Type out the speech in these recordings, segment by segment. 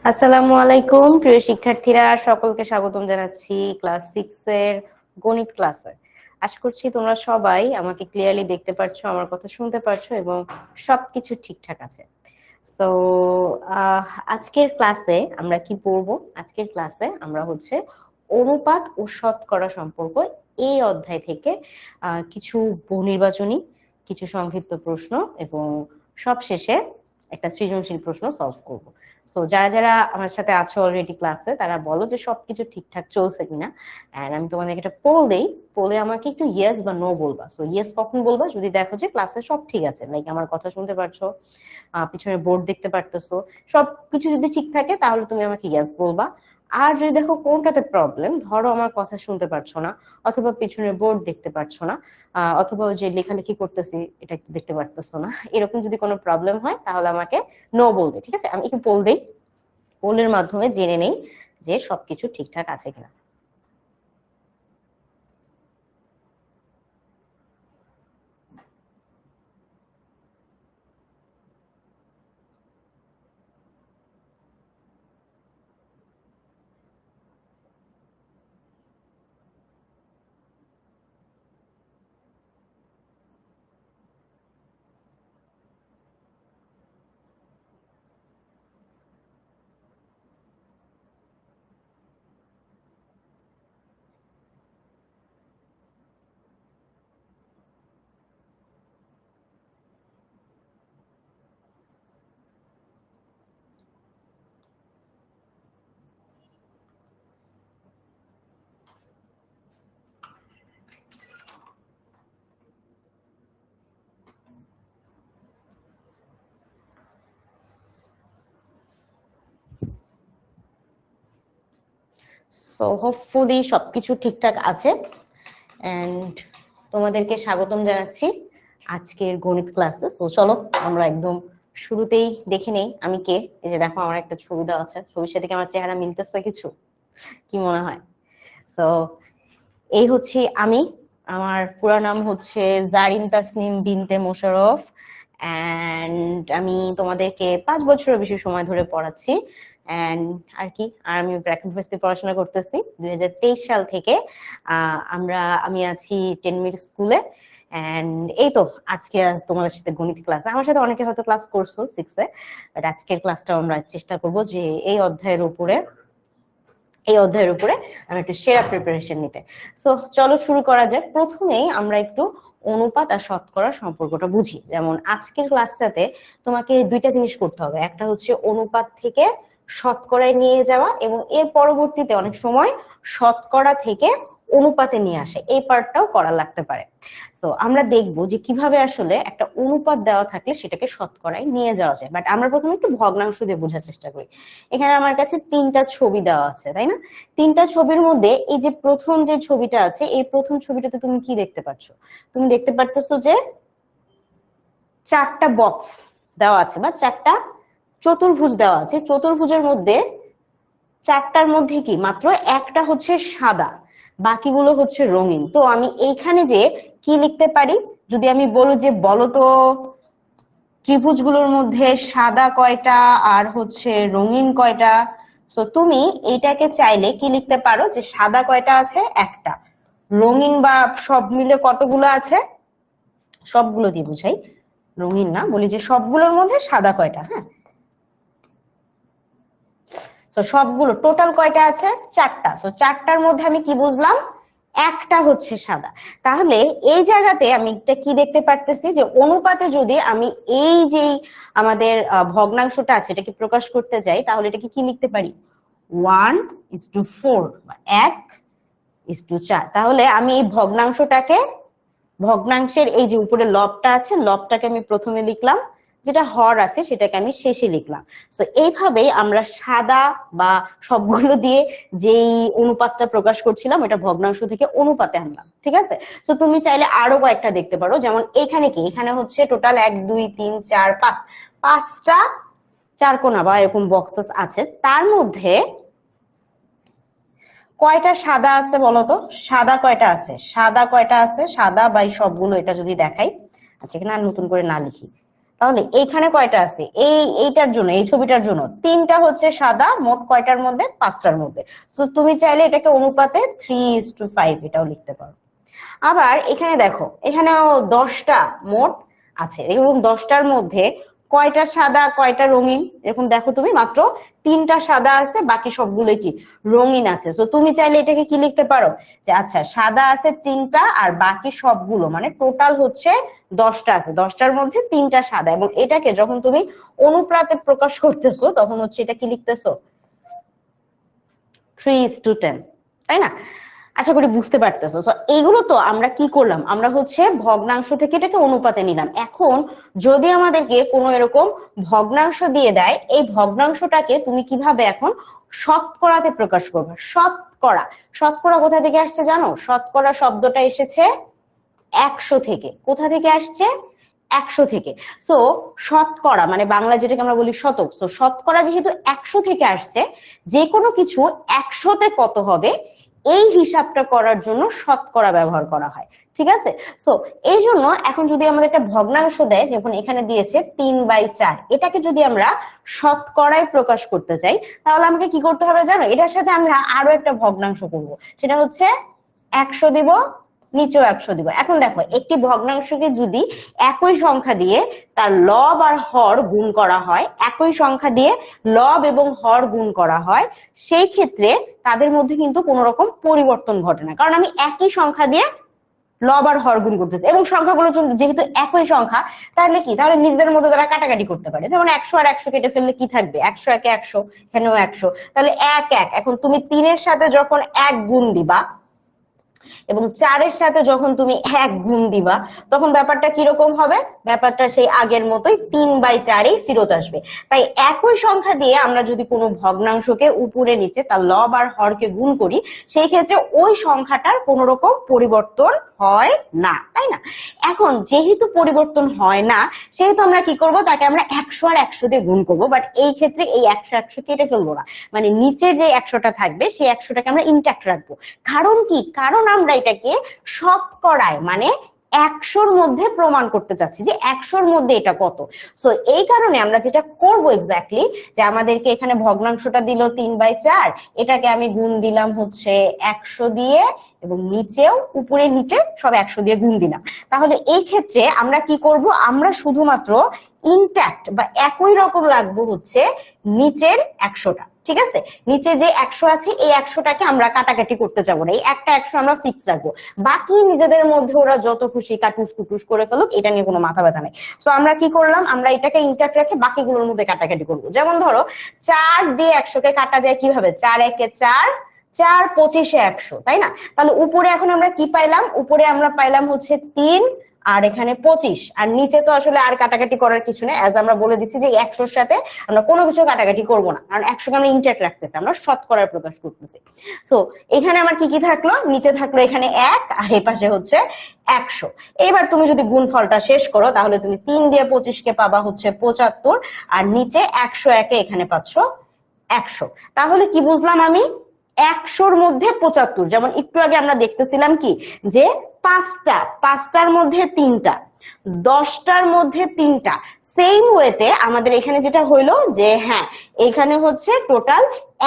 আসসালামু আলাইকুম প্রিয় শিক্ষার্থীরা, সকলকে স্বাগতম জানাচ্ছি ক্লাস 6 এর গণিত ক্লাসে। আশা করছি তোমরা সবাই আমাকে ক্লিয়ারলি দেখতে পাচ্ছ, আমার কথা শুনতে পারছো এবং সবকিছু ঠিকঠাক আছে। সো আজকের ক্লাসে আমরা কি পড়বো? আজকের ক্লাসে আমরা অনুপাত ও শতকরা সম্পর্ক এই অধ্যায় থেকে কিছু বহুনির্বাচনী, কিছু সংক্ষিপ্ত প্রশ্ন এবং সবশেষে একটা সৃজনশীল প্রশ্ন সলভ করব। সো যারা যারা আমার সাথে আছো অলরেডি ক্লাসে, তারা বলো যে সবকিছু ঠিকঠাক চলছে কিনা। এন্ড আমি তোমাদেরকে একটা পোল দেই, পোলে আমাকে একটু ইয়েস বা নো বলবা। সো ইয়েস কখন বলবা? যদি দেখো যে ক্লাসে সব ঠিক আছে, লাইক আমার কথা শুনতে পারছো, পিছনে বোর্ড দেখতে পারতেছো, সবকিছু যদি ঠিক থাকে তাহলে তুমি আমাকে ইয়েস বলবা। আর যদি দেখো কোনটাতে প্রবলেম, ধরো আমার কথা শুনতে পারছো না, অথবা পিছনে বোর্ড দেখতে পারছো না, অথবা যে লেখালেখি করতেছি এটা দেখতে পারতেছো না, এরকম যদি কোনো প্রবলেম হয় তাহলে আমাকে নো বলবে। ঠিক আছে, আমি একটু পোল দেই, পোলের মাধ্যমে জেনে নেই যে সবকিছু ঠিকঠাক আছে কিনা। সো হোপফুলি সবকিছু ঠিকঠাক আছে। এন্ড তোমাদেরকে স্বাগতম জানাচ্ছি আজকের গণিত ক্লাসে। সো চলো আমরা একদম শুরুতেই দেখে নেই আমি কে। এই যে দেখো আমার একটা ছবি দেওয়া আছে, ছবির সাথে কি আমার চেহারা মিলতেছে কিছু? কি মনে হয়? সো এই হচ্ছে আমি। আমার পুরো নাম হচ্ছে জারিন তাসনিম বিনতে মোশাররফ। এন্ড আমি তোমাদেরকে 5 বছরের বেশি সময় ধরে পড়াচ্ছি। এন্ড আর কি, আর আমি ব্র্যাক ইউনিভার্সিটি পড়াশোনা করতেছি 2023 সাল থেকে। আমি আছি 10 মিনিট স্কুলে। এন্ড এই তো আজকে তোমাদের সাথে গণিত ক্লাস, আমার সাথে অনেকে হয়তো ক্লাস করছো 6 এ, বাট আজকের ক্লাসটা আমরা চেষ্টা করব যে এই অধ্যায়ের উপরে আমি একটু সেরা প্রিপারেশন নিতে। সো চলো শুরু করা যাক। প্রথমেই আমরা একটু অনুপাত আর শতকরা সম্পর্কটা বুঝি। যেমন আজকের ক্লাসটাতে তোমাকে দুইটা জিনিস করতে হবে, একটা হচ্ছে অনুপাত থেকে শতকরায় নিয়ে যাওয়া, এবং এর পরবর্তীতে অনেক সময় শতকরা থেকে অনুপাতে নিয়ে আসে, এই পার্টটাও করা লাগতে পারে। সো আমরা দেখবো যে কিভাবে আসলে একটা অনুপাত দেওয়া থাকলে সেটাকে শতকরায় নিয়ে যাওয়া যায়। বাট আমরা প্রথমে একটু ভগ্নাংশ দিয়ে বোঝার চেষ্টা করি। এখানে আমার কাছে 3টা ছবি দেওয়া আছে, তাই না? 3টা ছবির মধ্যে এই যে প্রথম যে ছবিটা আছে, এই প্রথম ছবিটাতে তুমি কি দেখতে পাচ্ছ? তুমি দেখতে পারতেছো যে 4টা বক্স দেওয়া আছে বা 4টা চতুর্ভুজ দেওয়া আছে। চতুর্ভুজের মধ্যে 4টার মধ্যে কি মাত্র একটা হচ্ছে সাদা, বাকিগুলো হচ্ছে রঙিন। তো আমি এইখানে যে কি লিখতে পারি, যদি আমি বলি যে বলো তো ত্রিভুজগুলোর মধ্যে সাদা কয়টা আর হচ্ছে রঙিন কয়টা, তো তুমি এইটাকে চাইলে কি লিখতে পারো যে সাদা কয়টা আছে? একটা। রঙিন বা সব মিলে কতগুলো আছে? সবগুলো দিয়ে বুঝাই, রঙিন না, বলি যে সবগুলোর মধ্যে সাদা কয়টা। হ্যাঁ, তো সবগুলো টোটাল কয়টা আছে? 4টা। সো 4টার মধ্যে আমি কি বুঝলাম? একটা হচ্ছে সাদা। তাহলে এই জায়গাতে আমি একটা কি দেখতে পারতেছি যে অনুপাতে যদি আমি এই যে আমাদের ভগ্নাংশটা আছে এটাকে প্রকাশ করতে যাই, তাহলে এটাকে কি লিখতে পারি? 1:4 বা 1:4। তাহলে আমি এই ভগ্নাংশের এই যে উপরে লবটা আছে, লবটাকে আমি প্রথমে লিখলাম, যেটা হর আছে সেটাকে আমি শেষে লিখলাম। সো এইভাবেই আমরা সাদা বা সবগুলো দিয়ে যেই অনুপাতটা প্রকাশ করছিলাম ওটা ভগ্নাংশ থেকে অনুপাতে আনলাম। ঠিক আছে, সো তুমি চাইলে আরো কয়েকটা দেখতে পারো। যেমন এখানে কি, এখানে হচ্ছে টোটাল 1 2 3 4 5, 5টা চারকোনা বা এরকম বক্সেস আছে। তার মধ্যে কয়টা সাদা আছে বলতো? সাদা কয়টা আছে? সাদা কয়টা আছে? সাদা বাই সবগুলো, এটা যদি দেখাই। আচ্ছা, এখানে আর নতুন করে না লিখি, তাহলে এইখানে কয়টা আছে, এইটার জন্য, এই ছবিটার জন্য 3টা হচ্ছে সাদা, মোট কয়টার মধ্যে, 5টার মধ্যে। তো তুমি চাইলে এটাকে অনুপাতে 3:5 এটাও লিখতে পারো। আবার এখানে দেখো, এখানেও 10টা মোট আছে এবং 10টার মধ্যে কয়টা সাদা কয়টা রঙিন, এরকম দেখো তুমি, মাত্র 3টা সাদা আছে, বাকি সবগুলো কি রঙিন আছে। তো তুমি চাইলে এটাকে কি লিখতে পারো যে আচ্ছা সাদা আছে 3টা আর বাকি সবগুলো মানে টোটাল হচ্ছে 10টা আছে, 10টার মধ্যে 3টা সাদা, এবং এটাকে যখন তুমি অনুপাতে প্রকাশ করতেছো তখন হচ্ছে এটা কি লিখতেছো 3:10, তাই না? আশা করি বুঝতে পারতেছো। তো এইগুলো তো আমরা কি করলাম, আমরা হচ্ছে ভগ্নাংশ থেকে এটাকে অনুপাতে নিলাম। এখন যদি আমাদেরকে কোনো এরকম ভগ্নাংশ দিয়ে দেয়, এই ভগ্নাংশটাকে তুমি কিভাবে এখন শতকরাতে প্রকাশ করবে। শতকরা, শতকরা কোথা থেকে আসছে জানো? শতকরা শব্দটা এসেছে 100 থেকে। কোথা থেকে আসছে? 100 থেকে। সো শতকরা মানে বাংলা যেটাকে আমরা বলি শতক, সো শতকরা যেহেতু 100 থেকে আসছে, যে কোনো কিছু 100তে কত হবে এই হিসাবটা করার জন্য শতকরা ব্যবহার করা হয়, ঠিক আছে? সো এই জন্য এখন যদি আমাদের একটা ভগ্নাংশ দেয়, যেমন এখানে দিয়েছে 3/4, এটাকে যদি আমরা শতকরায় প্রকাশ করতে চাই তাহলে আমাকে কি করতে হবে জানো? এটার সাথে আমরা আরো একটা ভগ্নাংশ করব, সেটা হচ্ছে 100 দিব, নিচেও 100 দিব। এখন দেখো, একটি ভগ্নাংশকে যদি একই সংখ্যা দিয়ে তার লব আর হর গুণ করা হয়, একই সংখ্যা দিয়ে লব এবং হর গুণ করা হয়, সেই ক্ষেত্রে তাদের মধ্যে কিন্তু কোনো রকম পরিবর্তন ঘটে না, কারণ আমি একই সংখ্যা দিয়ে লব আর হর গুণ করতেছি এবং সংখ্যাগুলো যেহেতু একই সংখ্যা, তাহলে কি, তাহলে নিজেদের মধ্যে তারা কাটাকাটি করতে পারে। যেমন 100 আর 100 কেটে ফেললে কি থাকবে, 100 একে 100, এখানেও 100, তাহলে 1 1। এখন তুমি 3-এর সাথে যখন 1 গুণ দিবা এবং 4-এর সাথে যখন তুমি 1 গুণ দিবা, তখন ব্যাপারটা কিরকম হবে? ব্যাপারটা সেই আগের মতোই 3/4 ফেরত আসবে। তাই একই সংখ্যা দিয়ে আমরা যদি কোনো ভগ্নাংশকে উপরে নিচে তার লব আর হরকে গুণ করি, সেই ক্ষেত্রে ওই সংখ্যাটার কোনো রকম পরিবর্তন হয় না, তাই না? এখন যেহেতু পরিবর্তন হয় না, সেহেতু আমরা কি করব, তাকে আমরা 100 আর 100 দিয়ে গুণ করব। বাট এই ক্ষেত্রে এই 100 100 কেটে ফেলবো না, মানে নিচের যে 100টা থাকবে সেই 100টাকে আমরা ইনট্যাক্ট রাখবো। কারণ কি, কারণ আমরা এটাকে শতকরায় মানে 100-র মধ্যে প্রমাণ করতে চাচ্ছি যে 100-র মধ্যে এটা কত। সো এই কারণে আমরা যেটা করব এক্স্যাক্টলি, যে আমাদেরকে এখানে ভগ্নাংশটা দিল 3/4, এটাকে আমি গুণ দিলাম হচ্ছে 100 দিয়ে, এবং নিচেও উপরে নিচে সব 100 দিয়ে গুণ দিলাম। তাহলে এই ক্ষেত্রে আমরা কি করব, আমরা শুধুমাত্র ইনট্যাক্ট বা একই রকম রাখবো হচ্ছে নিচের 100টা, ঠিক আছে? নিচে যে 100 আছে এই 100টাকে আমরা কাটাকাটি করতে যাবো না, এই একটা 100 আমরা ফিক্স রাখবো। বাকি নিজেদের মধ্যে ওরা যত খুশি কাটুস কুটুস করে ফেলুক, এটা নিয়ে কোনো মাথা ব্যথা নেই। সো আমরা কি করলাম, আমরা এটাকে ইনট্যাক্ট রেখে বাকিগুলোর মধ্যে কাটাকাটি করবো। যেমন ধরো 4 দিয়ে 100কে কাটা যায় কিভাবে, 4 একে 4, 4 25-এ 100, তাই না? তাহলে উপরে এখন আমরা কি পাইলাম, উপরে আমরা পাইলাম হচ্ছে 3 আর এখানে 25, আর নিচে তো আসলে আর কাটাকাটি করার কিছু নেই, অ্যাজ আমরা বলে দিচ্ছি যে 100-র সাথে আমরা কোনো কিছু কাটাকাটি করব না, কারণ 100কে আমরা ইনট্যাক্ট রাখতেছি, আমরা শতকরায় প্রকাশ করতেছি। সো এখানে আমার কি কি থাকলো, নিচে থাকলো এখানে 1 আর এই পাশে হচ্ছে 100। এবার তুমি যদি গুণফলটা শেষ করো তাহলে তুমি 3 দিয়ে 25-কে পাবা হচ্ছে 75, আর নিচে 100 একে এখানে পাচ্ছ 100। তাহলে কি বুঝলাম আমি, 100-র মধ্যে 75, যেমন একটু আগে আমরা দেখতেছিলাম কি যে 5টার মধ্যে 3টা, 10টার মধ্যে 3টা। সেম ওয়েতে আমাদের এখানে যেটা হইলো যে হ্যাঁ, এখানে হচ্ছে টোটাল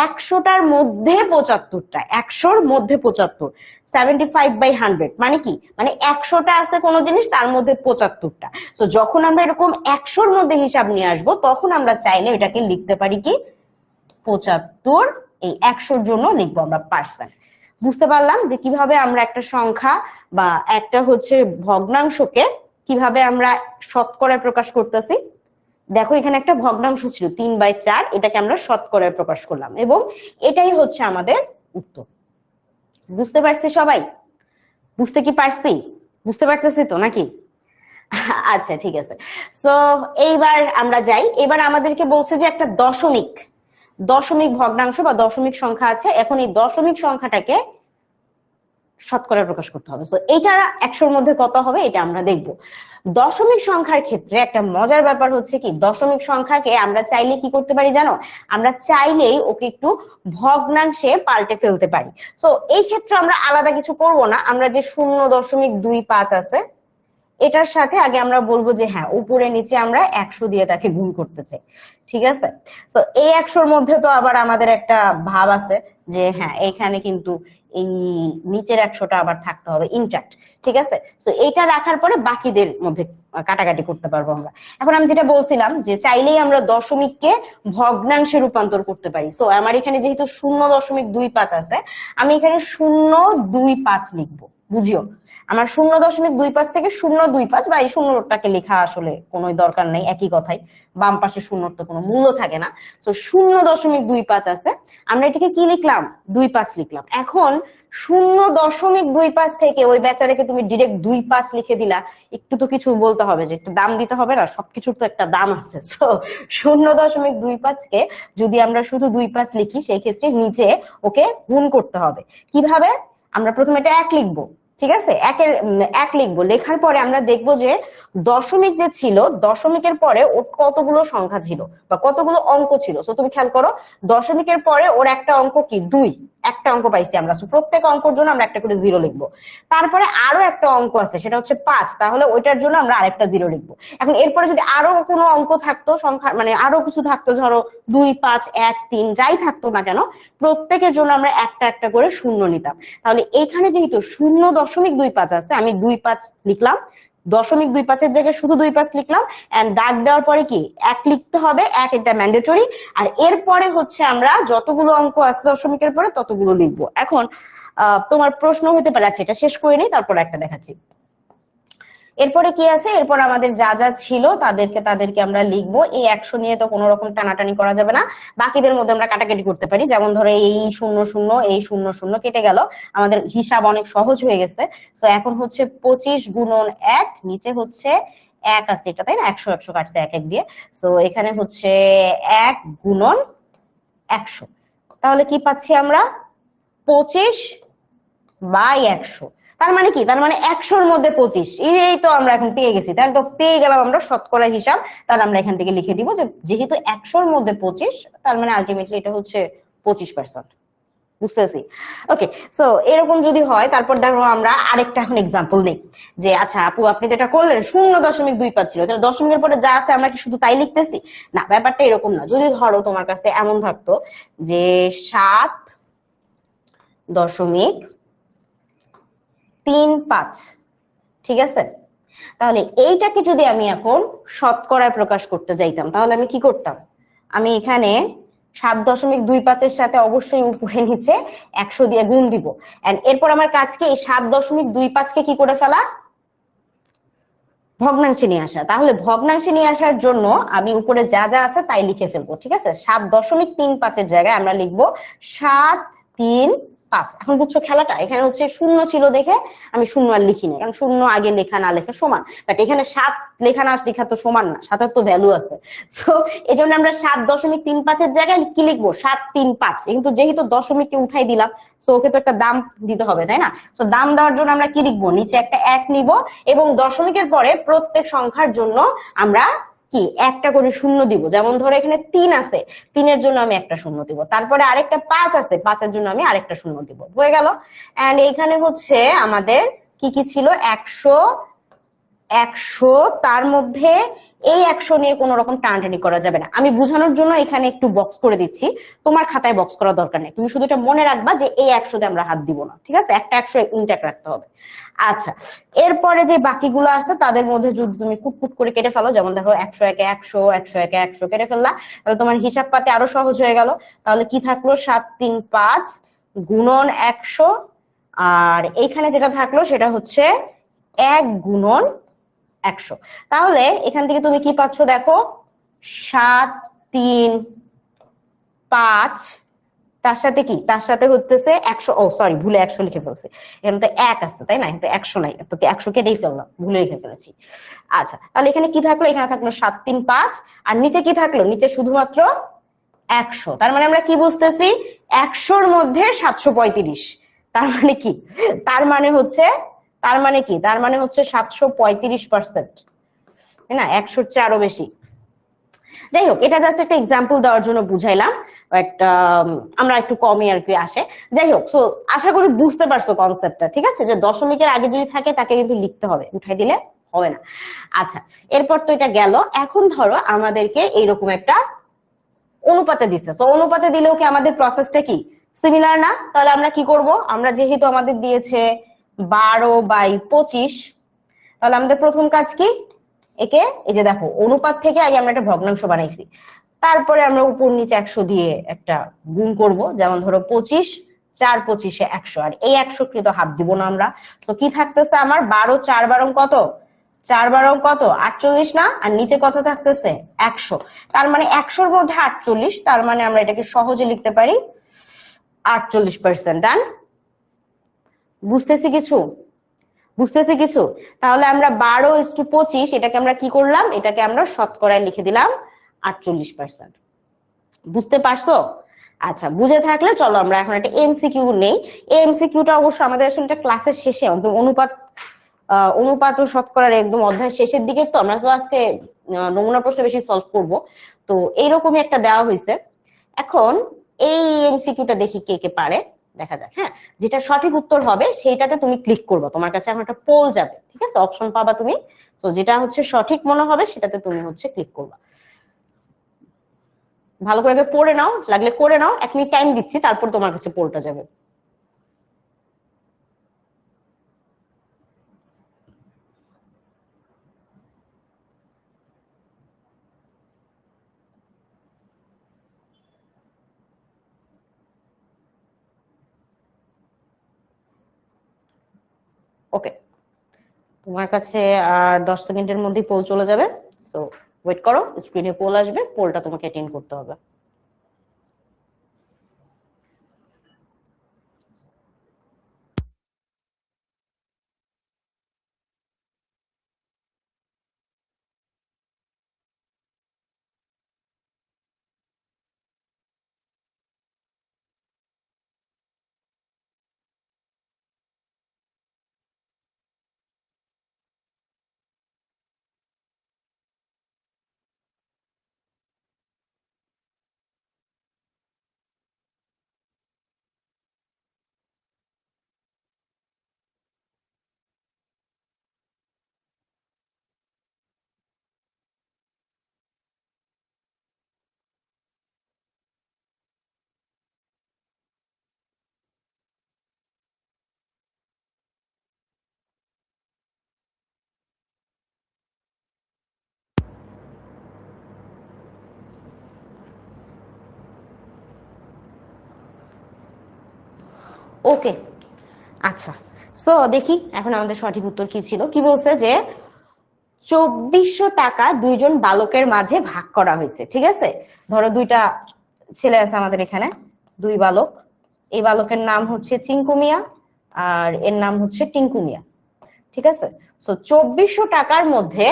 100টার মধ্যে 75টা, 100-র মধ্যে 75, 75/100 মানে কি, মানে 100টা আছে কোন জিনিস, তার মধ্যে 75টা। তো যখন আমরা এরকম 100-র মধ্যে হিসাব নিয়ে আসবো, তখন আমরা চাইলে এটাকে লিখতে পারি কি 75, এই 100-র জন্য লিখবো আমরা পার্সেন্ট। বুঝতে পারলাম যে কিভাবে আমরা একটা সংখ্যা বা একটা হচ্ছে ভগ্নাংশকে কিভাবে আমরা শতকরায় প্রকাশ করতেছি। দেখো এখানে একটা ভগ্নাংশ ছিল 3/4, এটাকে আমরা শতকরায় প্রকাশ করলাম এবং এটাই হচ্ছে আমাদের উত্তর। বুঝতে পারছি সবাই? বুঝতে কি পারছি? বুঝতে পারতেছি তো নাকি? আচ্ছা ঠিক আছে। সো এইবার আমরা যাই, এবার আমাদেরকে বলছে যে একটা দশমিক ভগ্নাংশ বা দশমিক সংখ্যা আছে। এখন এই দশমিক সংখ্যাটাকে শতকরায় প্রকাশ করতে হবে। সো এইটা 100-র মধ্যে কত হবে এটা আমরা দেখব। দশমিক সংখ্যার ক্ষেত্রে একটা মজার ব্যাপার হচ্ছে কি, দশমিক সংখ্যাকে আমরা চাইলে কি করতে পারি জানো, আমরা চাইলেই ওকে একটু ভগ্নাংশে পাল্টে ফেলতে পারি। সো এই ক্ষেত্রে আমরা আলাদা কিছু করব না, আমরা যে 0.25 আছে এটার সাথে আগে আমরা বলবো যে হ্যাঁ উপরে নিচে আমরা 100 দিয়ে তাকে গুণ করতে চাই, ঠিক আছে। তো এই 100-র মধ্যে তো আবার আমাদের একটা ভাব আছে যে হ্যাঁ এইখানে কিন্তু এই নিচের 100টা আবার থাকতে হবে ইনট্যাক্ট, ঠিক আছে। তো এইটা রাখার পরে বাকিদের মধ্যে কাটাকাটি করতে পারবো আমরা। এখন আমি যেটা বলছিলাম যে চাইলেই আমরা দশমিককে ভগ্নাংশে রূপান্তর করতে পারি। সো আমার এখানে যেহেতু 0.25 আছে, আমি এখানে 0.25 লিখবো, বুঝিও আমার 0.25 থেকে 0.25 বা এই শূন্যটাকে লেখা আসলে কোনো দরকার নেই, একই কথাই, বাম পাশে শূন্যর তো কোনো মূল্য থাকে না। তো 0.25 আছে, আমরা এটাকে কি লিখলাম 25 লিখলাম। এখন 0.25 থেকে ওই বেচারাকে তুমি ডিরেক্ট 25 লিখে দিলা, একটু তো কিছু বলতে হবে, যে একটু দাম দিতে হবে না, সবকিছুর তো একটা দাম আছে। তো 0.25 কে যদি আমরা শুধু 25 লিখি সেই ক্ষেত্রে নিচে ওকে গুণ করতে হবে। কিভাবে? আমরা প্রথমে এটা 1 লিখবো, ঠিক আছে, 1 লিখবো, লেখার পরে আমরা দেখবো যে দশমিক যে ছিল, দশমিকের পরে ওর কতগুলো সংখ্যা ছিল বা কতগুলো অঙ্ক ছিল। তো তুমি খেয়াল করো, দশমিকের পরে ওর একটা অঙ্ক কি 2, একটা অঙ্ক পাইছি আমরা। প্রত্যেক অঙ্কের জন্য আমরা একটা করে 0 লিখবো। তারপরে আরো একটা অঙ্ক আছে, সেটা হচ্ছে 5, তাহলে ওইটার জন্য আমরা আরেকটা 0 লিখবো। এখন এরপরে যদি আরো কোনো অঙ্ক থাকতো, সংখ্যা মানে আরো কিছু থাকতো, ধরো 2, 5, 1, 3 যাই থাকতো না কেন, প্রত্যেকের জন্য আমরা একটা একটা করে শূন্য নিতাম। তাহলে এখানে যেহেতু 0.25 আছে, আমি 25 লিখলাম, 0.25 জায়গায় শুধু 25 লিখলাম, এন্ড দাগ দেওয়ার পরে কি 1 লিখতে হবে, 1 এটা ম্যান্ডেটরি। আর এরপরে হচ্ছে আমরা যতগুলো অঙ্ক আছে দশমিকের পরে ততগুলো লিখবো। এখন তোমার প্রশ্ন হতে পারে, আচ্ছা এটা শেষ করে নিই তারপর একটা দেখাচ্ছি। এরপরে কি আছে, এরপর আমাদের যা যা ছিল তাদেরকে আমরা লিখবো। এই 100 নিয়ে তো কোনো রকম টানাটানি করা যাবে না, বাকিদের মধ্যে আমরা কাটাকাটি করতে পারি। যেমন ধরো এই 00, এই 00 কেটে গেল, আমাদের হিসাব অনেক সহজ হয়ে গেছে। তো এখন হচ্ছে 25 গুণন 1, নিচে হচ্ছে 1 আছে এটা, তাই না, 100 100 কাটছে 1 1 দিয়ে। তো এখানে হচ্ছে 1 গুণন 100, তাহলে কি পাচ্ছি আমরা 25/100। তার মানে কি, তার মানে 100-র মধ্যে 25, এই তো আমরা এখন পেয়ে গেছি। তাহলে তো পেয়ে গেলাম আমরা শতকরা হিসাব। তাহলে আমরা এখান থেকে লিখে দিব যে যেহেতু 100-র মধ্যে 25, তার মানে আলটিমেটলি এটা হচ্ছে 25%। বুঝতেছি? ওকে, সো এরকম যদি হয়, তারপর দেখো আমরা আরেকটা এখন এক্সাম্পল নেই যে আচ্ছা আপু আপনি যেটা করলেন 0.25 ছিল, তাহলে দশমিকের পরে যা আছে আমরা কি শুধু তাই লিখতেছি? না, ব্যাপারটা এরকম না। যদি ধরো তোমার কাছে এমন থাকতো যে 7.35, ঠিক আছে, তাহলে এইটাকে যদি আমি এখন শতকরায় প্রকাশ করতে যাইতাম, তাহলে আমি কি করতাম, আমি এখানে 7.25-এর সাথে অবশ্যই উপরে নিচে 100 দিয়ে গুণ দিব। এন্ড এরপর আমার কাজ কি, এই 7.25-কে কি করে ফেলা, ভগ্নাংশে নিয়ে আসা। তাহলে ভগ্নাংশে নিয়ে আসার জন্য আমি উপরে যা যা আছে তাই লিখে ফেলবো, ঠিক আছে। 7.35-এর জায়গায় আমরা লিখবো 735। এখন বুঝছো খেলাটা, এখানে হচ্ছে 0 ছিল দেখে আমি 0 আর লিখিনি, কারণ 0 আগে লেখা না লেখা সমান, বাট এখানে 7 লেখা না লেখা তো সমান না, 7-এর তো ভ্যালু আছে। সো এই জন্য আমরা 7.35-এর জায়গায় কি লিখবো 735, কিন্তু যেহেতু দশমিককে উঠাই দিলাম, সো ওকে তো একটা দাম দিতে হবে, তাই না। সো দাম দেওয়ার জন্য আমরা কি লিখবো, নিচে একটা 1 নিব, এবং দশমিকের পরে প্রত্যেক সংখ্যার জন্য আমরা কি একটা করে শূন্য দিব। যেমন ধরো এখানে 3 আছে, 3-এর জন্য আমি একটা শূন্য দিব, তারপরে আরেকটা 5 আছে, 5-এর জন্য আমি আরেকটা শূন্য দিব, হয়ে গেল। এন্ড এইখানে হচ্ছে আমাদের কি কি ছিল, 100, তার মধ্যে এই 100 নিয়ে কোনো রকম টানাটানি করা যাবে না। আমি বোঝানোর জন্য এখানে একটু বক্স করে দিচ্ছি, তোমার খাতায় বক্স করার দরকার নেই, তুমি শুধু এটা মনে রাখবা যে এই 100-তে আমরা হাত দিব না, ঠিক আছে, একটা 100 ইনট্যাক্ট রাখতে হবে। আচ্ছা, এরপরে যে বাকিগুলো আছে তাদের মধ্যে যদি তুমি কুটকুট করে কেটে ফেলো, যেমন দেখো 101-এ 100, 101-এ 100 কেটে ফেললা, তাহলে তোমার হিসাব পাতে আরো সহজ হয়ে গেল। তাহলে কি থাকলো, 735 গুণন 100, আর এইখানে যেটা থাকলো সেটা হচ্ছে 1 গুণন 100। তাহলে এখান থেকে তুমি কি পাচ্ছ দেখো, 735, তার সাথে কি, তার সাথে হচ্ছে 100, ও সরি ভুলে 100 লিখে ফেলছি, এখানে তো 1 আছে তাই না, এখানে 100 নাই, তো 100 কেটেই ফেললাম, ভুলে লিখে ফেলেছি। আচ্ছা, তাহলে এখানে কি থাকলো, এখানে থাকলো 735, আর নিচে কি থাকলো, নিচে শুধুমাত্র 100। তার মানে আমরা কি বুঝতেছি, 100-র মধ্যে 735, তার মানে কি, তার মানে হচ্ছে 735%, তাই না, 100-র চেয়ে আরো বেশি। যাই হোক, এটা জাস্ট একটা এক্সাম্পল দেওয়ার জন্য বুঝাইলাম, বাট আমরা একটু কমই আর কি আসে। যাই হোক, সো আশা করি বুঝতে পারছো কনসেপ্টটা, ঠিক আছে, যে দশমিকের আগে যদি থাকে তাকে কিন্তু লিখতে হবে, উঠাই দিলে হবে না। আচ্ছা, এরপর তো এটা গেল। এখন ধরো আমাদেরকে এইরকম একটা অনুপাতে দিচ্ছে, তো অনুপাতে দিলেও কি আমাদের প্রসেসটা কি সিমিলার না? তাহলে আমরা কি করব, আমরা যেহেতু আমাদের দিয়েছে 12/25, তাহলে আমাদের প্রথম কাজ কি, একে এই যে দেখো অনুপাত থেকে আগে আমরা একটা ভগ্নাংশ বানাইছি, তারপরে আমরা উপর নিচে 100 দিয়ে একটা গুণ করব। যেমন ধরো 25, 4 25 100, আর এই 100 কৃত হাফ দিব না আমরা। তো কি থাকতেছে আমার, 12 4 12 কত, 4 12 কত 48 না, আর নিচে কত থাকতেছে 100। তার মানে 100-র মধ্যে 48, তার মানে আমরা এটাকে সহজে লিখতে পারি 48%। ডান? বুঝতেছি কিছু? বুঝতেছি কিছু? তাহলে আমরা 12:25 এটাকে আমরা কি করলাম, এটাকে আমরা শতকরায় লিখে দিলাম 48%। বুঝতে পারছো? আচ্ছা, বুঝে থাকলে চলো আমরা এখন একটা এমসিকিউ নেই। এই এমসিকিউটা অবশ্য আমাদের আসলে একটা ক্লাসের শেষে একদম অনুপাত ও শতকরার একদম অধ্যায় শেষের দিকে, তো আমরা তো আজকে নমুনা প্রশ্ন বেশি সলভ করব। তো এইরকমই একটা দেওয়া হয়েছে। এখন এই এমসিকিউটা দেখি কে কে পারে, দেখা যাক। হ্যাঁ, যেটা সঠিক উত্তর হবে সেইটাতে তুমি ক্লিক করবে, তোমার কাছে এখন একটা পোল যাবে, ঠিক আছে, অপশন পাবা তুমি। তো যেটা হচ্ছে সঠিক মনে হবে সেটাতে তুমি হচ্ছে ক্লিক করবা। ভালো করে আগে পড়ে নাও, লাগলে করে নাও, 1 মিনিট টাইম দিচ্ছি, তারপর তোমার কাছে পোলটা যাবে। ওকে, তোমার কাছে আর 10 সেকেন্ডের মধ্যেই পোল চলে যাবে। সো ওয়েট করো, স্ক্রিনে পোল আসবে, পোলটা তোমাকে অ্যাটেন্ড করতে হবে। ওকে, আচ্ছা, সো দেখি এখন আমাদের সঠিক উত্তর কি ছিল। কি বলছে যে 2400 টাকা দুইজন বালকের মাঝে ভাগ করা হয়েছে, ঠিক আছে। ধরো দুইটা ছেলে আছে আমাদের এখানে, দুই বালক। এই বালকের নাম হচ্ছে চিঙ্কু মিয়া, আর এর নাম হচ্ছে টিঙ্কু মিয়া, ঠিক আছে। সো 2400 টাকার মধ্যে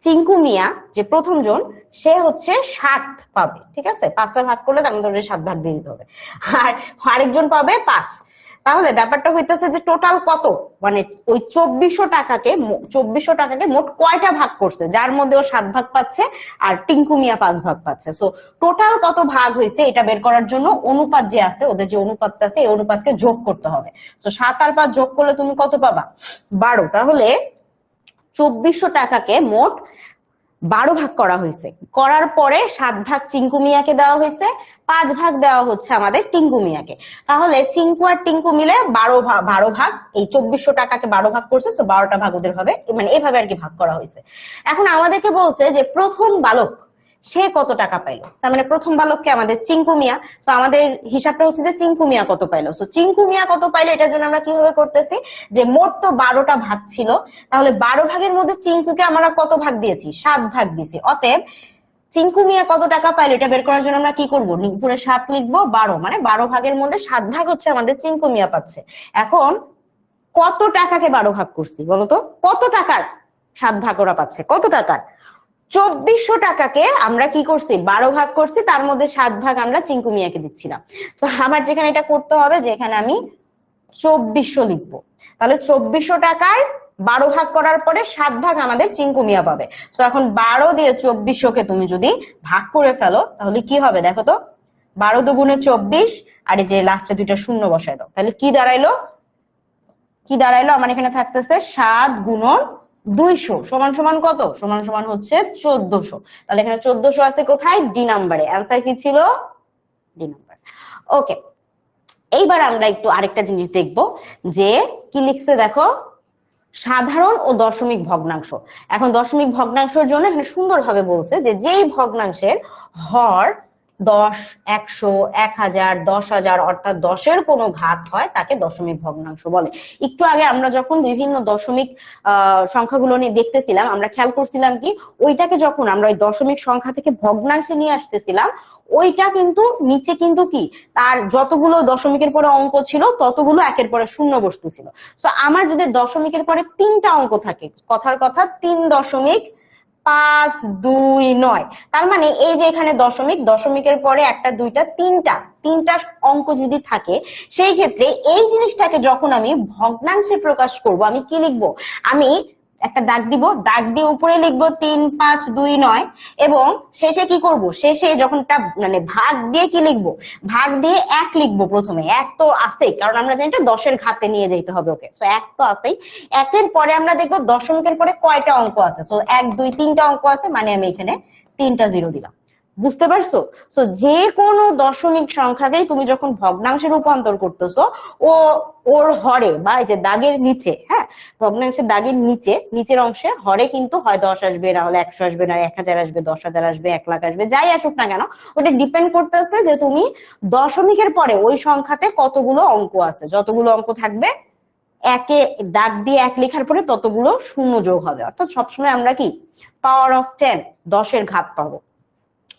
চিঙ্কু মিয়া যে প্রথম জন, সে হচ্ছে 7 পাবে, ঠিক আছে। 5টা ভাগ করলে তার মধ্যে 7 ভাগ দিয়ে দিতে হবে, আর আরেকজন পাবে 5। তাহলে ব্যাপারটা হইতেছে যে টোটাল কত, মানে ওই 2400 টাকাকে মোট কয়টা ভাগ করছে, যার মধ্যে ও 7 ভাগ পাচ্ছে আর টিঙ্কু মিয়া 5 ভাগ পাচ্ছে। সো টোটাল কত ভাগ হয়েছে এটা বের করার জন্য অনুপাত যে আছে, ওদের যে অনুপাতটা আছে এই অনুপাতকে যোগ করতে হবে। সো 7 আর 5 যোগ করলে তুমি কত পাবা, 12। তাহলে 2400 টাকাকে মোট 12 ভাগ করা হয়েছে, করার পরে 7 ভাগ চিঙ্কু মিয়াকে দেওয়া হয়েছে, 5 ভাগ দেওয়া হচ্ছে আমাদের টিঙ্কু মিয়াকে। তাহলে চিঙ্কু আর টিঙ্কু মিলে 12 ভাগ, এই 2400 টাকাকে 12 ভাগ করছে, তো 12টা ভাগ ওদের হবে, মানে এইভাবে আর কি ভাগ করা হয়েছে। এখন আমাদেরকে বলছে যে প্রথম বালক সে কত টাকা পাইলো, তার মানে প্রথম বালককে আমাদের চিঙ্কু মিয়া। তো আমাদের হিসাবটা হচ্ছে যে চিঙ্কু মিয়া কত পাইলো। তো চিঙ্কু মিয়া কত পাইলো এটার জন্য আমরা কিভাবে করতেছি, যে মোট তো 12টা ভাগ ছিল, তাহলে 12 ভাগের মধ্যে চিঙ্কুকে আমরা কত ভাগ দিয়েছি, 7 ভাগ দিয়েছি। অতএব চিঙ্কু মিয়া কত টাকা পাইলো এটা বের করার জন্য আমরা কি করবো, উপরে 7 লিখবো, 12 মানে 12 ভাগের মধ্যে 7 ভাগ হচ্ছে আমাদের চিঙ্কু মিয়া পাচ্ছে। এখন কত টাকাকে 12 ভাগ করছি বলতো, কত টাকার 7 ভাগ ওরা পাচ্ছে, কত টাকার, 2400 টাকাকে আমরা কি করছি 12 ভাগ করছি, তার মধ্যে 7 ভাগ আমরা চিঙ্কু মিয়াকে দিচ্ছিলাম। তো আমার যেখানে এটা করতে হবে যে এখানে আমি 2400 লিখবো, তাহলে 2400 টাকার 12 ভাগ করার পরে 7 ভাগ আমাদের চিঙ্কু মিয়া পাবে। তো এখন 12 দিয়ে 2400কে তুমি যদি ভাগ করে ফেলো তাহলে কি হবে দেখো তো, 12 দুগুণে 24, আর এই যে লাস্টে দুইটা শূন্য বসায় দাও, তাহলে কি দাঁড়াইলো, আমার এখানে থাকতেছে 7 গুণন 200 সমান সমান কত? সমান সমান হচ্ছে 1400। তাহলে এখানে 1400 আছে কোথায়? ডি নাম্বারে। অ্যান্সার কি ছিল? D number. ওকে, এইবার আমরা একটু আরেকটা জিনিস দেখব যে কি লিখছে দেখো, সাধারণ ও দশমিক ভগ্নাংশ। এখন দশমিক ভগ্নাংশের জন্য এখানে সুন্দরভাবে বলছে যে যেই ভগ্নাংশের হর 10, 100, 1000, 10,000 অর্থাৎ 10-এর কোনো ঘাত হয় তাকে দশমিক ভগ্নাংশ বলে। একটু আগে আমরা যখন বিভিন্ন দশমিক সংখ্যাগুলো নিয়ে দেখতেছিলাম, আমরা খেয়াল করছিলাম কি ওইটাকে যখন আমরা ওই দশমিক সংখ্যা থেকে ভগ্নাংশে নিয়ে আসতেছিলাম, ওইটা কিন্তু নিচে কিন্তু কি তার যতগুলো দশমিকের পরে অঙ্ক ছিল ততগুলো একের পরে শূন্য বসতেছিল। সো আমার যদি দশমিকের পরে 3টা অঙ্ক থাকে, কথার কথা 3.529, তার মানে এই যে এখানে দশমিকের পরে একটা, দুইটা, তিনটা অঙ্ক যদি থাকে, সেই ক্ষেত্রে এই জিনিসটাকে যখন আমি ভগ্নাংশে প্রকাশ করব, আমি কি লিখবো? আমি একটা দাগ দিব, দাগ দিয়ে উপরে লিখবো 3.529 এবং শেষে কি করব? শেষে যখন একটা মানে ভাগ দিয়ে কি লিখবো? ভাগ দিয়ে 1 লিখবো। প্রথমে 1 তো আছেই, কারণ আমরা জানি এটা 10-এর ঘাতে নিয়ে যেতে হবে। ওকে, সো 1 তো আছেই। 1-এর পরে আমরা দেখবো দশমিকের পরে কয়টা অঙ্ক আছে। সো 1, 2, 3টা অঙ্ক আছে, মানে আমি এখানে 3টা 0 দিলাম। বুঝতে পারছো? সো যে কোনো দশমিক সংখ্যাকেই তুমি যখন ভগ্নাংশে রূপান্তর করতেছো, ও ওর হরে বা এই যে দাগের নিচে, হ্যাঁ, ভগ্নাংশের দাগের নিচের অংশে হরে কিন্তু হয় 10 আসবে, না হলে 100 আসবে, না 1000 আসবে, 10,000 আসবে, 1 লাখ আসবে, যাই আসুক না কেন, ওটা ডিপেন্ড করতেছে যে তুমি দশমিকের পরে ওই সংখ্যাতে কতগুলো অঙ্ক আছে। যতগুলো অঙ্ক থাকবে, একে দাগ দিয়ে 1 লেখার পরে ততগুলো শূন্য যোগ হবে। অর্থাৎ সবসময় আমরা কি পাওয়ার অফ 10, 10-এর ঘাত পাবো।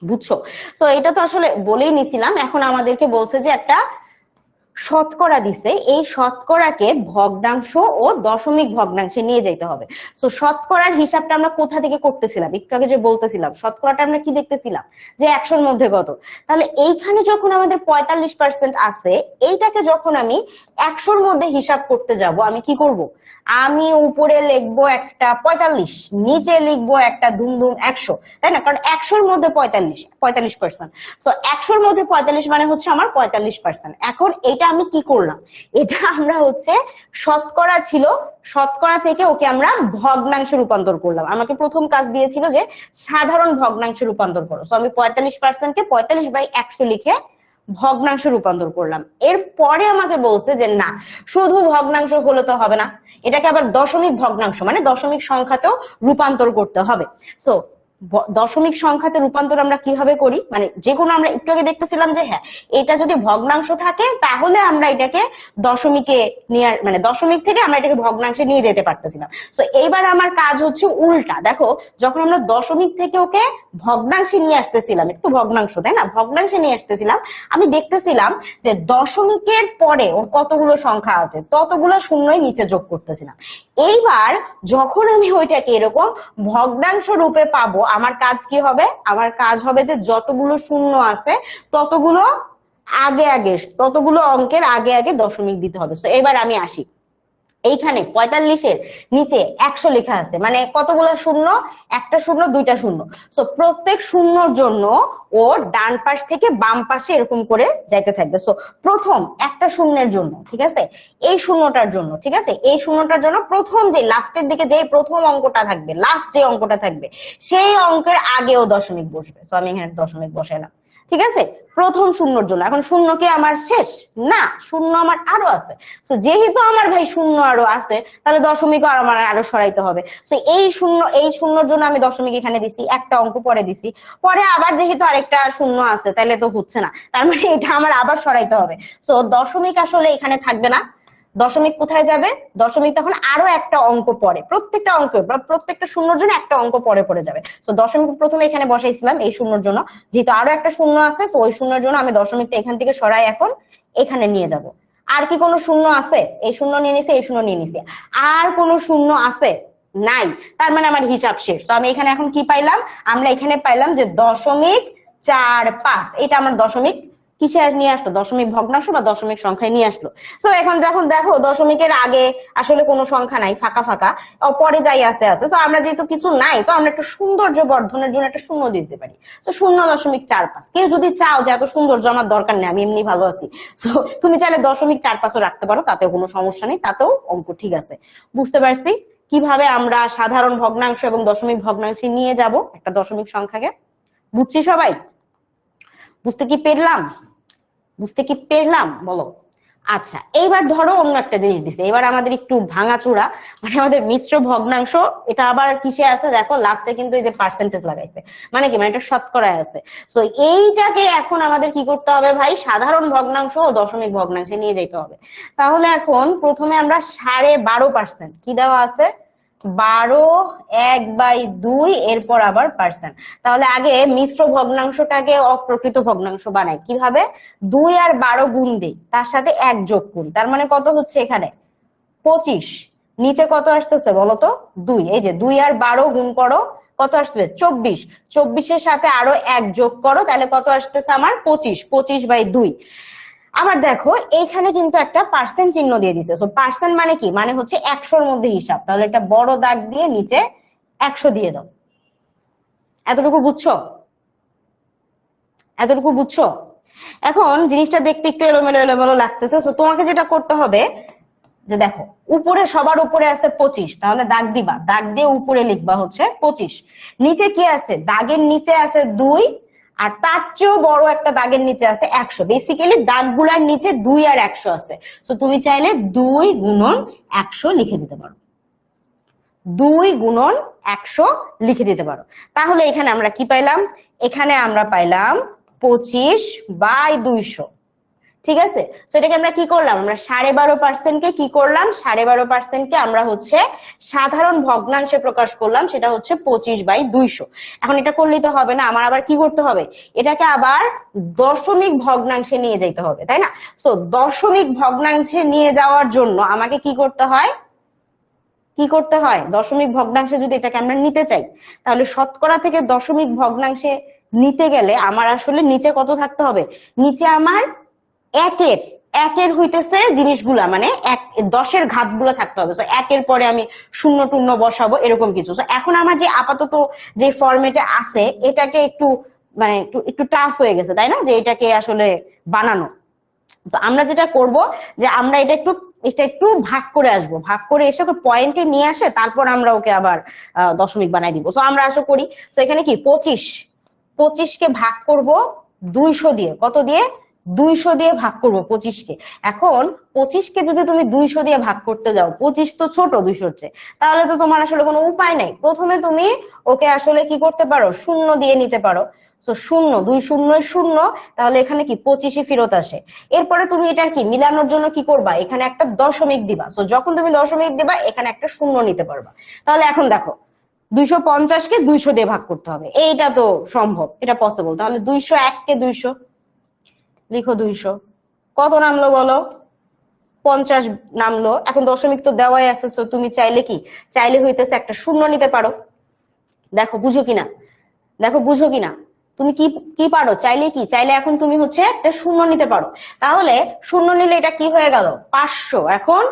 বুঝছো? সো এটা তো আসলে বলেই নিছিলাম। এখন আমাদেরকে বলছে যে একটা শতকরা দিছে, এই শতকরাকে ভগ্নাংশ ও দশমিক ভগ্নাংশে নিয়ে যেতে হবে। সো শতকরার হিসাবটা আমরা কোথা থেকে করতেছিলাম? একটু আগে যে বলতেছিলাম, শতকরাটা আমরা কি দেখতেছিলাম যে 100-র মধ্যে কত। তাহলে এইখানে যখন আমাদের 45% আছে, এইটাকে যখন আমি 100-র মধ্যে হিসাব করতে যাব, আমি কি করব? আমি উপরে লিখবো একটা 45, নিচে লিখবো একটা দুমদুম 100, তাই না? কারণ 100-র মধ্যে 45%। সো 100-র মধ্যে 45 মানে হচ্ছে আমার 45%। এখন এটা আমি কি করলাম? এটা আমরা হচ্ছে শতকরা ছিল, শতকরা থেকে ওকে আমরা ভগ্নাংশে রূপান্তর করলাম। আমাকে প্রথম কাজ দিয়েছিল যে সাধারণ ভগ্নাংশে রূপান্তর করো। সো আমি 45%-কে 45/100 লিখে ভগ্নাংশে রূপান্তর করলাম। এরপরে আমাকে বলছে যে না, শুধু ভগ্নাংশ হলে তো হবে না, এটাকে আবার দশমিক ভগ্নাংশ মানে দশমিক সংখ্যাতেও রূপান্তর করতে হবে। সো দশমিক সংখ্যাতে রূপান্তর আমরা কিভাবে করি? মানে যে কোনো, আমরা একটু আগে দেখতেছিলাম যে হ্যাঁ, এটা যদি ভগ্নাংশ থাকে তাহলে আমরা এটাকে দশমিকে নিয়ে, মানে দশমিক থেকে আমরা এটাকে ভগ্নাংশে নিয়ে যেতে পারতেছিলাম। সো এইবার আমার কাজ হচ্ছে উল্টা। দেখো, যখন আমরা দশমিক থেকে ওকে ভগ্নাংশে নিয়ে আসতেছিলাম, একটু ভগ্নাংশ, তাই না, ভগ্নাংশে নিয়ে আসতেছিলাম, আমি দেখতেছিলাম যে দশমিকের পরে ওর কতগুলো সংখ্যা আছে ততগুলো শূন্যই নিচে যোগ করতেছিলাম। এইবার যখন আমি ওইটাকে এরকম ভগ্নাংশ রূপে পাবো, আমার কাজ কি হবে? আমার কাজ হবে যে যতগুলো শূন্য আছে ততগুলো ততগুলো অঙ্কের আগে আগে দশমিক দিতে হবে। তো এবার আমি আসি, এইখানে 45-এর নিচে 100 লেখা আছে, মানে কতগুলো শূন্য? একটা শূন্য, দুইটা শূন্য। সো প্রত্যেক শূন্যর জন্য ও ডান পাশ থেকে বাম পাশে এরকম করে যাইতে থাকবে। সো প্রথম একটা শূন্যের জন্য, ঠিক আছে, এই শূন্যটার জন্য, ঠিক আছে, এই শূন্যটার জন্য প্রথম যে লাস্টের দিকে যে প্রথম অঙ্কটা থাকবে, লাস্ট যে অঙ্কটা থাকবে, সেই অঙ্কের আগেও দশমিক বসবে। সো আমি এখানে দশমিক বসাইলাম, ঠিক আছে, প্রথম শূন্যর জন্য। এখন শূন্য কি আমার শেষ? না, শূন্য আমার আরো আছে। তো যেহেতু আমার ভাই শূন্য আরো আছে, তাহলে দশমিক আমার আরো সরাইতে হবে। তো এই শূন্যর জন্য আমি দশমিক এখানে দিছি, একটা অঙ্ক পরে দিছি, পরে আবার যেহেতু আরেকটা শূন্য আছে, তাহলে তো হচ্ছে না, তার মানে এটা আমার আবার সরাইতে হবে। তো দশমিক আসলে এখানে থাকবে না। দশমিক কোথায় যাবে? দশমিক তখন আরো একটা অঙ্ক পরে, প্রত্যেকটা অঙ্ক বা প্রত্যেকটা শূন্যর জন্য একটা অঙ্ক পরে পরে যাবে। তো দশমিক প্রথমে এখানে বসাইছিলাম এই শূন্যর জন্য, যেহেতু আরো একটা শূন্য আছে, তো ওই শূন্যের জন্য আমি দশমিকটা এখান থেকে সরাই এখন এখানে নিয়ে যাব। আর কি কোনো শূন্য আছে? এই শূন্য নিয়ে নিছি, এই শূন্য নিয়ে নিছি, আর কোনো শূন্য আছে? নাই। তার মানে আমার হিসাব শেষ। তো আমি এখানে এখন কি পাইলাম? আমরা এখানে পাইলাম যে 0.45, এটা আমার দশমিক কিসে নিয়ে আসলো? দশমিক ভগ্নাংশ বা দশমিক সংখ্যায় নিয়ে আসলো। তো এখন যখন দেখো দশমিকের আগে আসলে কোনো সংখ্যা নাই, ফাঁকা ফাঁকা, পরে যাই আছে। তো আমরা যেহেতু কিছু নাই, তো আমরা একটা সৌন্দর্য বর্ধনের জন্য একটা শূন্য দিতে পারি। তো 0.45। কেউ যদি চাও যে এত সৌন্দর্য আমার দরকার নেই, আমি এমনি ভালো আছি, তো তুমি চাইলে 0.45ও রাখতে পারো, তাতেও কোনো সমস্যা নেই, তাতেও অঙ্ক ঠিক আছে। বুঝতে পারছি? কিভাবে আমরা সাধারণ ভগ্নাংশ এবং দশমিক ভগ্নাংশে নিয়ে যাব একটা দশমিক সংখ্যাকে। বুঝছি সবাই? বুঝতে কি পেরলাম? বুঝতে কি পেরলাম বলো? আচ্ছা, এইবার ধরো অন্য একটা জিনিস দিছে, এবার আমাদের একটু ভাঙাচোরা, মানে আমাদের মিশ্র ভগ্নাংশ। এটা আবার কিসে আছে দেখো, লাস্টে কিন্তু এই যে পার্সেন্টেজ লাগাইছে, মানে কি, মানে এটা শতকরায় আছে। সো এইটাকে এখন আমাদের কি করতে হবে ভাই, সাধারণ ভগ্নাংশ ও দশমিক ভগ্নাংশে নিয়ে যেতে হবে। তাহলে এখন প্রথমে আমরা 12.5%, কি দেওয়া আছে, 12/1/2, এরপর আবার পার্সেন্ট। তাহলে আগে মিশ্র ভগ্নাংশটাকে অপ্রকৃত ভগ্নাংশ বানাই কিভাবে, 2 আর 12 গুণ দিই, তার সাথে 1 যোগ করি, তার মানে কত হচ্ছে এখানে 25। নিচে কত আসতেছে বলতো, 2। এই যে 2 আর 12 গুণ করো, কত আসবে 24। 24-এর সাথে আরো 1 যোগ করো, তাহলে কত আসতেছে আমার 25। 25/2। আবার দেখো এইখানে কিন্তু একটা পার্সেন্ট চিহ্ন দিয়ে দিছে। সো পার্সেন্ট মানে কি, মানে হচ্ছে 100-র মধ্যে হিসাব। তাহলে একটা বড় দাগ দিয়ে নিচে 100 দিয়ে দাও। এতটুকু বুঝছো? এতটুকু বুঝছো? এখন জিনিসটা দেখতে একটু এলোমেলো এলোমেলো লাগতেছে। সো তোমাকে যেটা করতে হবে, যে দেখো উপরে সবার উপরে আছে 25, তাহলে দাগ দিবা, দাগ দিয়ে উপরে লিখবা হচ্ছে 25। নিচে কি আছে, দাগের নিচে আছে 2, আর তার চেয়েও বড় একটা দাগের নিচে আছে 100। বেসিক্যালি দাগগুলার নিচে 2 আর 100 আছে। তো তুমি চাইলে 2 গুণন 100 লিখে দিতে পারো, 2 গুণন 100 লিখে দিতে পারো। তাহলে এখানে আমরা কি পাইলাম, এখানে আমরা পাইলাম 25/200। ঠিক আছে, তো এটাকে আমরা কি করলাম, আমরা 12.5% কে কি করলাম, 12.5% কে আমরা হচ্ছে সাধারণ ভগ্নাংশে প্রকাশ করলাম, সেটা হচ্ছে 25/200। এখন এটা করলেই তো হবে না, আমার আবার কি করতে হবে, এটাকে আবার দশমিক ভগ্নাংশে নিয়ে যেতে হবে, তাই না? তো দশমিক ভগ্নাংশে নিয়ে যাওয়ার জন্য আমাকে কি করতে হয়, কি করতে হয়, দশমিক ভগ্নাংশে যদি এটাকে আমরা নিতে চাই, তাহলে শতকরা থেকে দশমিক ভগ্নাংশে নিতে গেলে আমার আসলে নিচে কত থাকতে হবে, নিচে আমার একের একের হইতেছে জিনিসগুলা, মানে 10-এর ঘাতগুলো থাকতে হবে। একের পরে আমি শূন্য টূন্য বসাবো, এরকম কিছু। এখন আমার যে আপাতত যে ফরম্যাটে আছে, এটাকে একটু মানে একটু একটু টাফ হয়ে গেছে, তাই না, যে এটাকে আসলে বানানো। তো আমরা যেটা করব, যে আমরা এটা একটু ভাগ করে আসবো, ভাগ করে এসে ওকে পয়েন্টে নিয়ে আসে, তারপর আমরা ওকে আবার দশমিক বানাই দিব। তো আমরা আসো করি। তো এখানে কি 25 কে ভাগ করব 200 দিয়ে, কত দিয়ে, 200 দিয়ে ভাগ করব 25 কে। এখন 25 কে যদি তুমি 200 দিয়ে ভাগ করতে যাও, 25 তো ছোট 200-র চেয়ে, তাহলে তো তোমার আসলে কোনো উপায় নাই। প্রথমে তুমি ওকে আসলে কি করতে পারো, শূন্য দিয়ে নিতে পারো। তো 0, 2 শূন্যের 0, তাহলে এখানে কি 25-ই ফেরত আসে। এরপরে তুমি এটার কি মিলানোর জন্য কি করবা, এখানে একটা দশমিক দিবা। তো যখন তুমি দশমিক দিবা, এখানে একটা শূন্য নিতে পারবা। তাহলে এখন দেখো 250-কে 200 দিয়ে ভাগ করতে হবে, এইটা তো সম্ভব, এটা পসিবল। তাহলে 201-কে 200 লিখো, 200 কত নামলো বলো, 50 নামলো। এখন দশমিক তো দেওয়াই আছে, তো তুমি চাইলে কি, চাইলে হইতেছে একটা শূন্য নিতে পারো। দেখো বুঝো কিনা, দেখো বুঝো কিনা, তুমি কি কি পারো, চাইলে কি, চাইলে এখন তুমি হচ্ছে একটা শূন্য নিতে পারো। তাহলে শূন্য নিলে এটা কি হয়ে গেল 500। এখন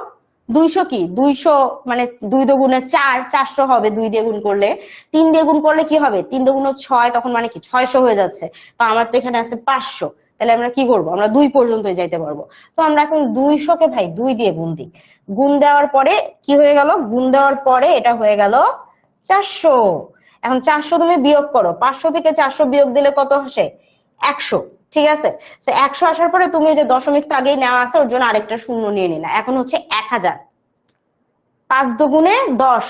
200 কি, 200 মানে 2 দুগুণে 4, 400 হবে 2 দিয়ে গুণ করলে। 3 দিয়ে গুণ করলে কি হবে, 3 দুগুণে 6, তখন মানে কি 600 হয়ে যাচ্ছে। তো আমার তো এখানে আছে 500, তাহলে আমরা কি করব, আমরা 2 পর্যন্ত যাইতে পারবো। তো আমরা এখন 200-কে ভাই 2 দিয়ে গুণ দিই। গুণ দেওয়ার পরে কি হয়ে গেল, গুণ দেওয়ার পরে এটা হয়ে গেল 400। এখন 400 তুমি বিয়োগ করো, 500 থেকে 400 বিয়োগ দিলে কত আসে, 100। ঠিক আছে, তো 100 আসার পরে তুমি যে দশমিক তো আগেই নেওয়া আছে, ওর জন্য আরেকটা শূন্য নিয়ে নিলা। এখন হচ্ছে 1000, 5 দুগুণে 10,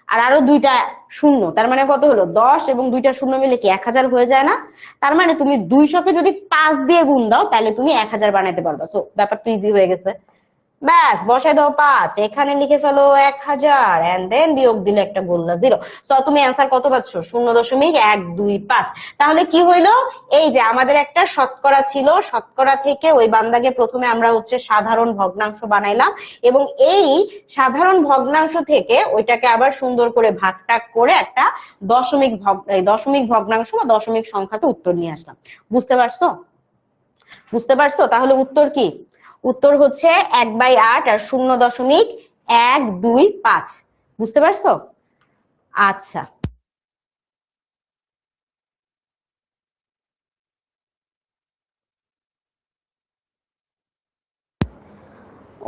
আর আরো 2টা শূন্য, তার মানে কত হলো 10 এবং 2টা শূন্য মিলে কি 1000 হয়ে যায় না? তার মানে তুমি 200-কে যদি 5 দিয়ে গুণ দাও, তাহলে তুমি 1000 বানাইতে পারবা। সো ব্যাপারটা ইজি হয়ে গেছে। ব্যাস, বসাই দাও 5, এখানে লিখে ফেলো 1000, এন্ড দেন বিয়োগ দিলে একটা বললা 0। সো তুমি অ্যান্সার কত পাচ্ছ, 0.125। তাহলে কি হইলো, এই যে আমাদের একটা শতকরা ছিল, শতকরা থেকে ওই বান্দাকে প্রথমে আমরা হচ্ছে সাধারণ ভগ্নাংশ বানাইলাম, এবং এই সাধারণ ভগ্নাংশ থেকে ওইটাকে আবার সুন্দর করে ভাগ টাগ করে একটা দশমিক ভগ্নাংশ বা দশমিক সংখ্যাতে উত্তর নিয়ে আসলাম। বুঝতে পারছো? বুঝতে পারছো? তাহলে উত্তর কি, উত্তর হচ্ছে 1/8 আর 0.125। বুঝতে পারছো? আচ্ছা,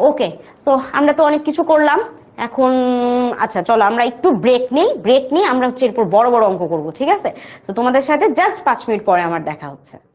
ওকে। সো আমরা তো অনেক কিছু করলাম, এখন আচ্ছা চলো আমরা একটু ব্রেক নিই আমরা হচ্ছে এরপর বড় বড় অঙ্ক করব, ঠিক আছে? তো তোমাদের সাথে জাস্ট 5 মিনিট পরে আমার দেখা হচ্ছে।